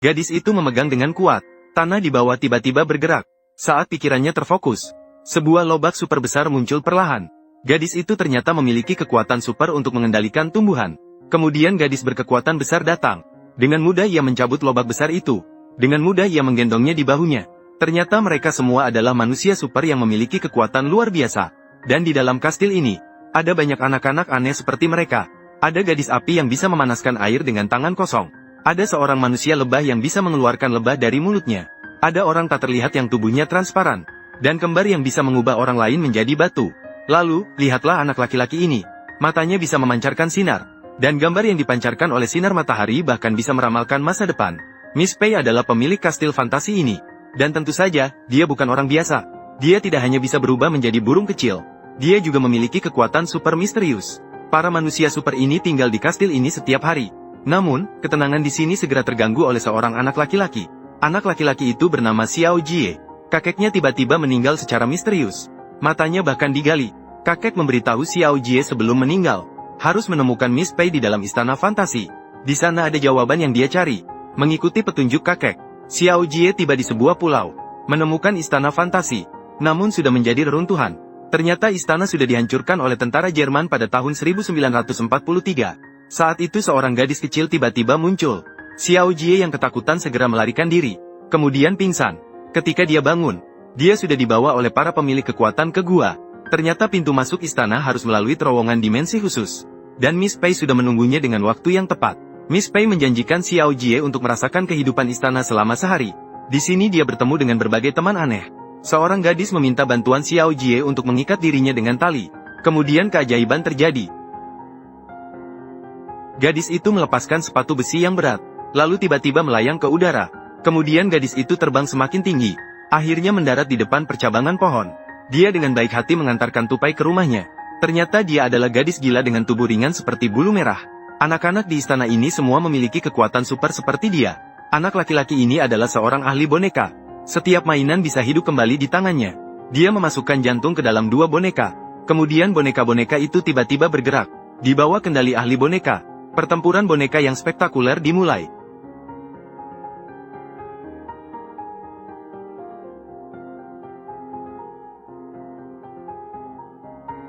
Gadis itu memegang dengan kuat. Tanah di bawah tiba-tiba bergerak. Saat pikirannya terfokus, sebuah lobak super besar muncul perlahan. Gadis itu ternyata memiliki kekuatan super untuk mengendalikan tumbuhan. Kemudian gadis berkekuatan besar datang. Dengan mudah ia mencabut lobak besar itu. Dengan mudah ia menggendongnya di bahunya. Ternyata mereka semua adalah manusia super yang memiliki kekuatan luar biasa. Dan di dalam kastil ini, ada banyak anak-anak aneh seperti mereka. Ada gadis api yang bisa memanaskan air dengan tangan kosong. Ada seorang manusia lebah yang bisa mengeluarkan lebah dari mulutnya. Ada orang tak terlihat yang tubuhnya transparan. Dan kembar yang bisa mengubah orang lain menjadi batu. Lalu, lihatlah anak laki-laki ini. Matanya bisa memancarkan sinar. Dan gambar yang dipancarkan oleh sinar matahari bahkan bisa meramalkan masa depan. Miss Pei adalah pemilik kastil fantasi ini. Dan tentu saja, dia bukan orang biasa. Dia tidak hanya bisa berubah menjadi burung kecil. Dia juga memiliki kekuatan super misterius. Para manusia super ini tinggal di kastil ini setiap hari. Namun, ketenangan di sini segera terganggu oleh seorang anak laki-laki. Anak laki-laki itu bernama Xiao Jie. Kakeknya tiba-tiba meninggal secara misterius. Matanya bahkan digali. Kakek memberitahu Xiao Jie sebelum meninggal. Harus menemukan Miss Pei di dalam istana fantasi. Di sana ada jawaban yang dia cari. Mengikuti petunjuk kakek, Xiao Jie tiba di sebuah pulau. Menemukan istana fantasi. Namun sudah menjadi reruntuhan. Ternyata istana sudah dihancurkan oleh tentara Jerman pada tahun 1943. Saat itu seorang gadis kecil tiba-tiba muncul. Xiao Jie yang ketakutan segera melarikan diri. Kemudian pingsan. Ketika dia bangun, dia sudah dibawa oleh para pemilik kekuatan ke gua. Ternyata pintu masuk istana harus melalui terowongan dimensi khusus. Dan Miss Pei sudah menunggunya dengan waktu yang tepat. Miss Pei menjanjikan Xiao Jie untuk merasakan kehidupan istana selama sehari. Di sini dia bertemu dengan berbagai teman aneh. Seorang gadis meminta bantuan Xiao Jie untuk mengikat dirinya dengan tali. Kemudian keajaiban terjadi. Gadis itu melepaskan sepatu besi yang berat, lalu tiba-tiba melayang ke udara. Kemudian gadis itu terbang semakin tinggi. Akhirnya mendarat di depan percabangan pohon. Dia dengan baik hati mengantarkan tupai ke rumahnya. Ternyata dia adalah gadis gila dengan tubuh ringan seperti bulu merah. Anak-anak di istana ini semua memiliki kekuatan super seperti dia. Anak laki-laki ini adalah seorang ahli boneka. Setiap mainan bisa hidup kembali di tangannya. Dia memasukkan jantung ke dalam dua boneka. Kemudian boneka-boneka itu tiba-tiba bergerak. Di bawah kendali ahli boneka, pertempuran boneka yang spektakuler dimulai.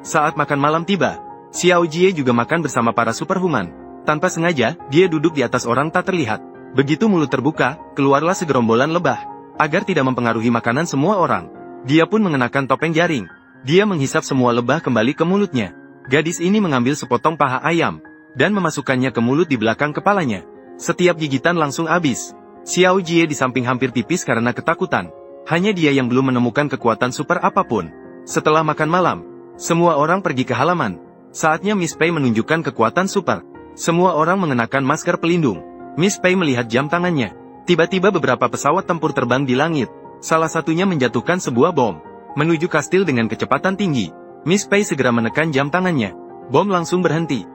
Saat makan malam tiba, Xiao Jie juga makan bersama para superhuman. Tanpa sengaja, dia duduk di atas orang tak terlihat. Begitu mulut terbuka, keluarlah segerombolan lebah. Agar tidak mempengaruhi makanan semua orang, dia pun mengenakan topeng jaring. Dia menghisap semua lebah kembali ke mulutnya. Gadis ini mengambil sepotong paha ayam, dan memasukkannya ke mulut di belakang kepalanya. Setiap gigitan langsung habis. Xiao Jie di samping hampir tipis karena ketakutan. Hanya dia yang belum menemukan kekuatan super apapun. Setelah makan malam, semua orang pergi ke halaman. Saatnya Miss Pei menunjukkan kekuatan super. Semua orang mengenakan masker pelindung. Miss Pei melihat jam tangannya. Tiba-tiba beberapa pesawat tempur terbang di langit. Salah satunya menjatuhkan sebuah bom menuju kastil dengan kecepatan tinggi. Miss Pei segera menekan jam tangannya. Bom langsung berhenti.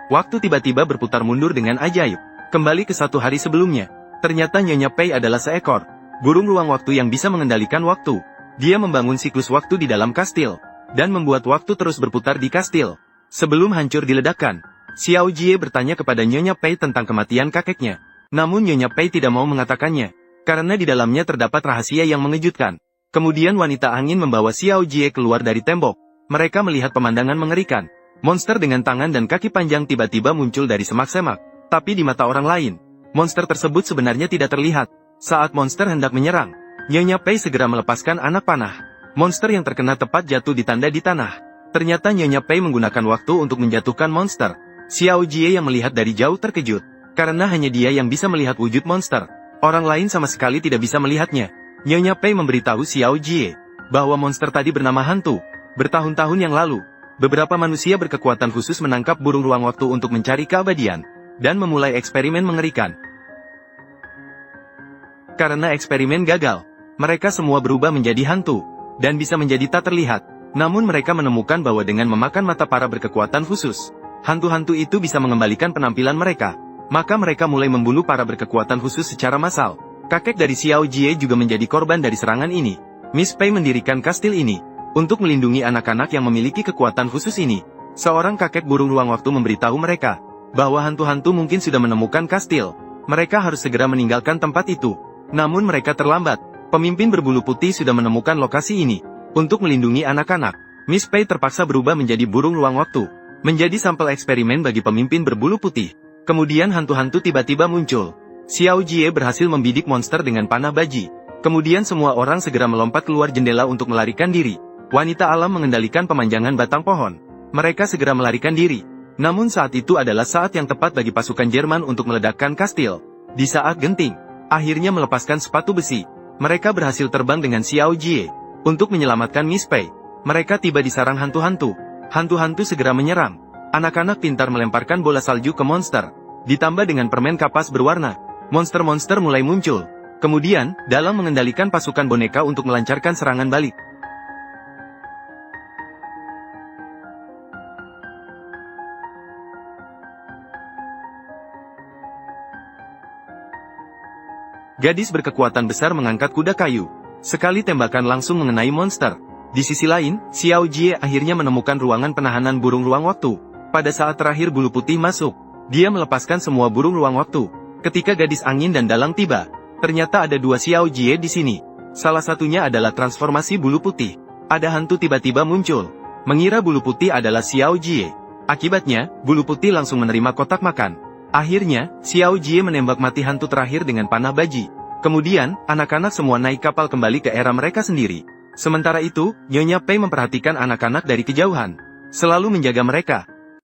Waktu tiba-tiba berputar mundur dengan ajaib. Kembali ke satu hari sebelumnya. Ternyata Nyonya Pei adalah seekor burung ruang waktu yang bisa mengendalikan waktu. Dia membangun siklus waktu di dalam kastil, dan membuat waktu terus berputar di kastil. Sebelum hancur diledakkan, Xiao Jie bertanya kepada Nyonya Pei tentang kematian kakeknya. Namun Nyonya Pei tidak mau mengatakannya, karena di dalamnya terdapat rahasia yang mengejutkan. Kemudian wanita angin membawa Xiao Jie keluar dari tembok. Mereka melihat pemandangan mengerikan. Monster dengan tangan dan kaki panjang tiba-tiba muncul dari semak-semak. Tapi di mata orang lain, monster tersebut sebenarnya tidak terlihat. Saat monster hendak menyerang, Nyonya Pei segera melepaskan anak panah. Monster yang terkena tepat jatuh di tanah. Ternyata Nyonya Pei menggunakan waktu untuk menjatuhkan monster. Xiao Jie yang melihat dari jauh terkejut, karena hanya dia yang bisa melihat wujud monster. Orang lain sama sekali tidak bisa melihatnya. Nyonya Pei memberitahu Xiao Jie bahwa monster tadi bernama hantu. Bertahun-tahun yang lalu, beberapa manusia berkekuatan khusus menangkap burung ruang waktu untuk mencari keabadian, dan memulai eksperimen mengerikan. Karena eksperimen gagal, mereka semua berubah menjadi hantu, dan bisa menjadi tak terlihat. Namun mereka menemukan bahwa dengan memakan mata para berkekuatan khusus, hantu-hantu itu bisa mengembalikan penampilan mereka. Maka mereka mulai membunuh para berkekuatan khusus secara massal. Kakek dari Xiao Jie juga menjadi korban dari serangan ini. Miss Pei mendirikan kastil ini. Untuk melindungi anak-anak yang memiliki kekuatan khusus ini, seorang kakek burung ruang waktu memberitahu mereka bahwa hantu-hantu mungkin sudah menemukan kastil. Mereka harus segera meninggalkan tempat itu. Namun mereka terlambat. Pemimpin berbulu putih sudah menemukan lokasi ini. Untuk melindungi anak-anak, Miss Pei terpaksa berubah menjadi burung ruang waktu, menjadi sampel eksperimen bagi pemimpin berbulu putih. Kemudian hantu-hantu tiba-tiba muncul. Xiao Jie berhasil membidik monster dengan panah baji. Kemudian semua orang segera melompat keluar jendela untuk melarikan diri. Wanita alam mengendalikan pemanjangan batang pohon. Mereka segera melarikan diri. Namun saat itu adalah saat yang tepat bagi pasukan Jerman untuk meledakkan kastil. Di saat genting, akhirnya melepaskan sepatu besi. Mereka berhasil terbang dengan Xiao Jie untuk menyelamatkan Miss Pei. Mereka tiba di sarang hantu-hantu. Hantu-hantu segera menyerang. Anak-anak pintar melemparkan bola salju ke monster. Ditambah dengan permen kapas berwarna, monster-monster mulai muncul. Kemudian, dalam mengendalikan pasukan boneka untuk melancarkan serangan balik. Gadis berkekuatan besar mengangkat kuda kayu. Sekali tembakan langsung mengenai monster. Di sisi lain, Xiao Jie akhirnya menemukan ruangan penahanan burung ruang waktu. Pada saat terakhir bulu putih masuk, dia melepaskan semua burung ruang waktu. Ketika gadis angin dan dalang tiba, ternyata ada dua Xiao Jie di sini. Salah satunya adalah transformasi bulu putih. Ada hantu tiba-tiba muncul, mengira bulu putih adalah Xiao Jie. Akibatnya, bulu putih langsung menerima kotak makan. Akhirnya, Xiao Jie menembak mati hantu terakhir dengan panah baji. Kemudian, anak-anak semua naik kapal kembali ke era mereka sendiri. Sementara itu, Nyonya Pei memperhatikan anak-anak dari kejauhan, selalu menjaga mereka.